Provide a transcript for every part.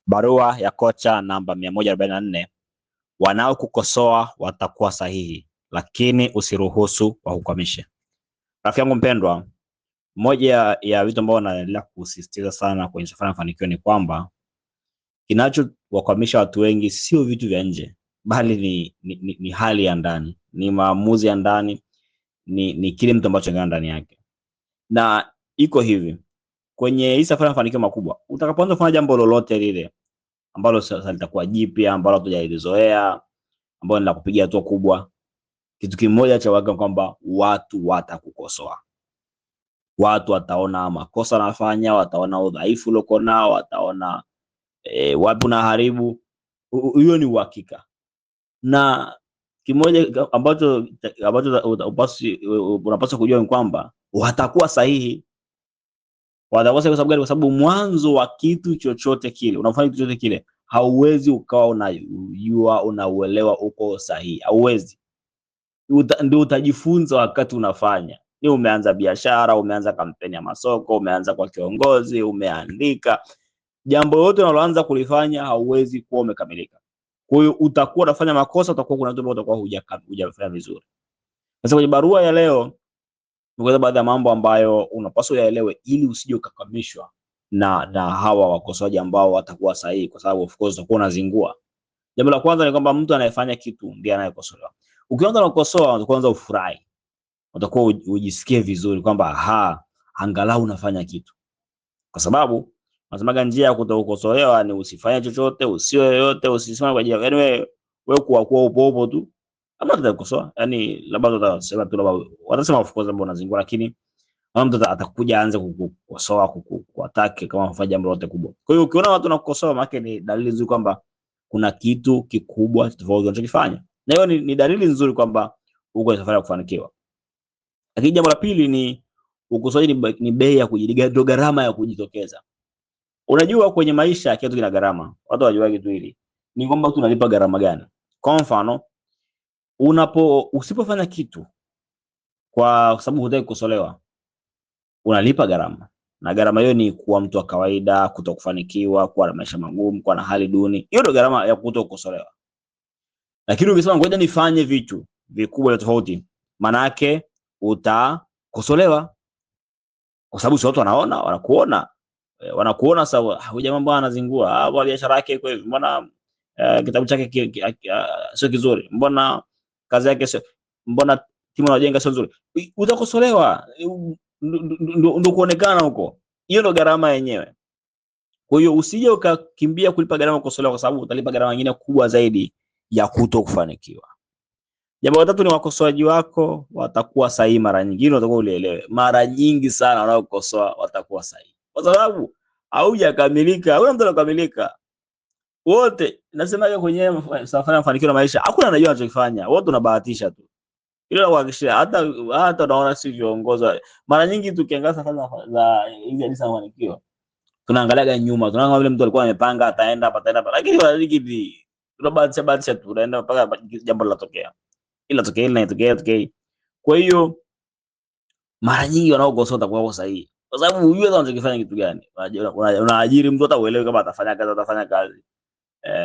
Barua ya kocha namba 144. Wanaokukosoa watakuwa sahihi, lakini usiruhusu wakukwamishe. Rafiki yangu mpendwa, moja ya vitu ambavyo naendelea kusisitiza sana kwenye Safari ya Mafanikio ni kwamba kinachowakwamisha watu wengi sio vitu vya nje, bali ni hali ya ndani, ni maamuzi ya ndani, ni kile mtu ambacho anaona ndani yake. Na iko hivi, kwenye hii safari ya mafanikio makubwa, utakapoanza kufanya jambo lolote lile ambalo sasa litakuwa jipya, ambalo hujalizoea, ambalo ni la kupiga hatua kubwa, kitu kimoja cha waga kwamba watu watakukosoa. Watu wataona makosa unafanya, wataona udhaifu ulioko nao, wataona wapi unaharibu. Hiyo ni uhakika. Na kimoja ambacho unapaswa kujua ni kwamba watakuwa sahihi. Watakuwa sahihi kwa sababu gani? Kwa sababu mwanzo wa kitu chochote kile, unafanya kitu chochote kile, hauwezi ukawa unajua unauelewa uko sahihi. Hauwezi. Ndio utajifunza wakati unafanya. Ni umeanza biashara, umeanza kampeni ya masoko, umeanza kwa kiongozi, umeandika. Jambo lote unaloanza kulifanya hauwezi kuwa umekamilika. Kwa hiyo utakuwa unafanya makosa, utakuwa kuna vitu utakuwa hujafanya vizuri. Sasa kwenye barua ya leo nikueleza baadhi ya mambo ambayo unapaswa yaelewe ili usije ukakamishwa na hawa wakosoaji ambao watakuwa sahihi, kwa sababu of course utakuwa unazingua. Jambo la kwanza ni kwamba mtu anayefanya kitu ndiye anayekosolewa. Ukianza kukosoa, kwanza ufurahi. Utakuwa ujisikie vizuri kwamba angalau unafanya kitu. Kwa sababu nasemaga njia ya kutokukosolewa ni usifanye chochote, usiwe yoyote, usisimame kwa ajili. Yaani wewe kuwa upo tu. Ama tutakosoa. Yaani labda tutasema tu, labda watasema of course mbona unazingua, lakini mtu atakuja aanze kukosoa, kukuattack kama unafanya jambo lote kubwa. Kwa hiyo ukiona watu wanakukosoa, maana ni dalili nzuri kwamba kuna kitu kikubwa tofauti unachokifanya. Na hiyo ni dalili nzuri kwamba uko kwenye safari ya kufanikiwa. Lakini jambo la pili ni ukosoaji ni bei ya ndio gharama ya kujitokeza. Unajua kwenye maisha kitu kina gharama. Watu wajua kitu hili. Ni kwamba tunalipa gharama gani? Kwa mfano, usipofanya kitu kwa sababu hutaki kukosolewa, unalipa gharama. Na gharama hiyo ni kuwa mtu wa kawaida, kutokufanikiwa, kuwa na maisha magumu, kuwa na hali duni. Hiyo ndio gharama ya kutokukosolewa. Lakini ukisema ngoja nifanye vitu vikubwa na tofauti, maana yake utakosolewa. Kwa sababu watu wanaona, wanakuona sawa, huyu jamaa mbona anazingua, bwana biashara yake iko hivi, mbona kitabu chake sio kizuri, mbona kazi yake sio, mbona timu anajenga sio nzuri. Utakosolewa, ndio kuonekana huko. Hiyo ndio gharama yenyewe. Kwa hiyo usije ukakimbia kulipa gharama kukosolewa, kwa sababu utalipa gharama nyingine kubwa zaidi ya kutokufanikiwa. Jambo la tatu ni wakosoaji wako watakuwa sahihi mara nyingi. Unatakiwa ulielewe. Mara nyingi sana wanaokosoa watakuwa sahihi. Kwa sababu haujakamilika, hakuna mtu anakamilika. Wote nasema kwenye safari ya mafanikio na maisha, hakuna anajua anachofanya. Wote unabahatisha tu. Ile kuhakikisha hata unaona si viongozi. Mara nyingi tukiangalia safari za hizi hadithi za mafanikio, tunaangalia nyuma, tunaangalia vile mtu alikuwa amepanga ataenda hapa, lakini wala hivi tunabahatisha tu, tunaenda mpaka jambo linatokea. Ila tokea. Kwa hiyo mara nyingi wanaokosoa kwa sahihi. Kwa sababu hujui wanachokifanya kitu gani. Unaajiri mtu hata uelewe kama atafanya kazi.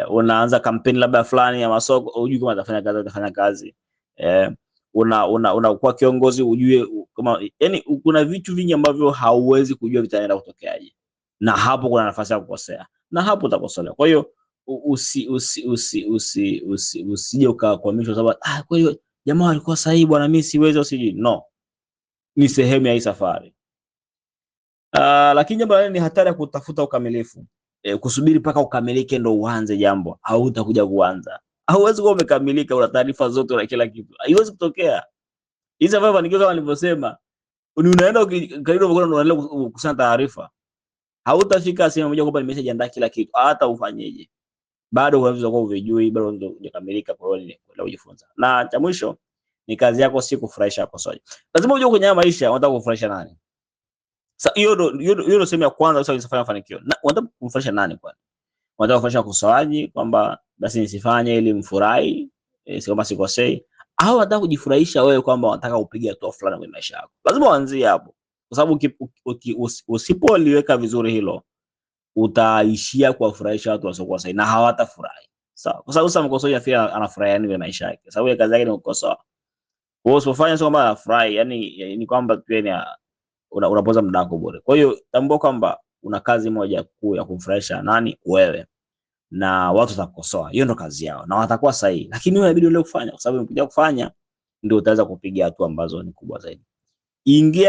Unaanza kampeni labda fulani ya masoko, hujui kama atafanya kazi. Unakuwa kiongozi, ujue kama, yani kuna vitu vingi ambavyo hauwezi kujua vitaenda kutokeaje. Na hapo kuna nafasi ya kukosea. Na hapo utakosolewa. Kwa hiyo usije ukakwamishwa sababu kwa hiyo jamaa alikuwa sahihi bwana, mimi siwezi usiji. No. Ni sehemu ya hii safari. Lakini jambo ni hatari ya kutafuta ukamilifu. Kusubiri paka ukamilike ndo uanze jambo, au utakuja kuanza. Hauwezi kuwa umekamilika, una taarifa zote na kila kitu. Haiwezi kutokea. Hizi ambavyo mafanikio kama nilivyosema, unaenda karibu unaendelea kukusanya taarifa. Hautafika sehemu moja kwamba nimeshajiandaa kila kitu. Hata ufanyeje, bado unaweza kuwa uvijui, bado hujakamilika kwa hiyo ni kujifunza. Na cha mwisho ni kazi yako si kufurahisha wakosoaji. Lazima ujue kwenye maisha unataka kufurahisha nani. Sasa hiyo ndio sehemu ya kwanza sasa usifanye mafanikio. Na unataka kumfurahisha nani kwani? Unataka kufurahisha wakosoaji kwamba basi nisifanye ili mfurahi, sio kama sikosei, au unataka kujifurahisha wewe kwamba unataka upige hatua fulani kwenye maisha yako. Lazima uanzie hapo. Kwa sababu usipoliweka vizuri hilo, utaishia kuwafurahisha watu wasiokuwa sahihi na hawatafurahi. Sawa. Kwa sababu sasa mkosoaji afia anafurahia nini maisha yake? Sababu kazi yake ni kukosoa. Wewe usifanye sio kwamba anafurahi, yani ni kwamba pia ni unapoza muda wako bure. Kwa hiyo tambua kwamba una kazi moja kuu ya kumfurahisha nani? Wewe. Na watu watakukosoa. Hiyo ndo kazi yao na watakuwa sahihi. Lakini wewe inabidi ule kufanya, kwa sababu ukija kufanya ndio utaweza kupiga hatua ambazo ni kubwa zaidi. Ingia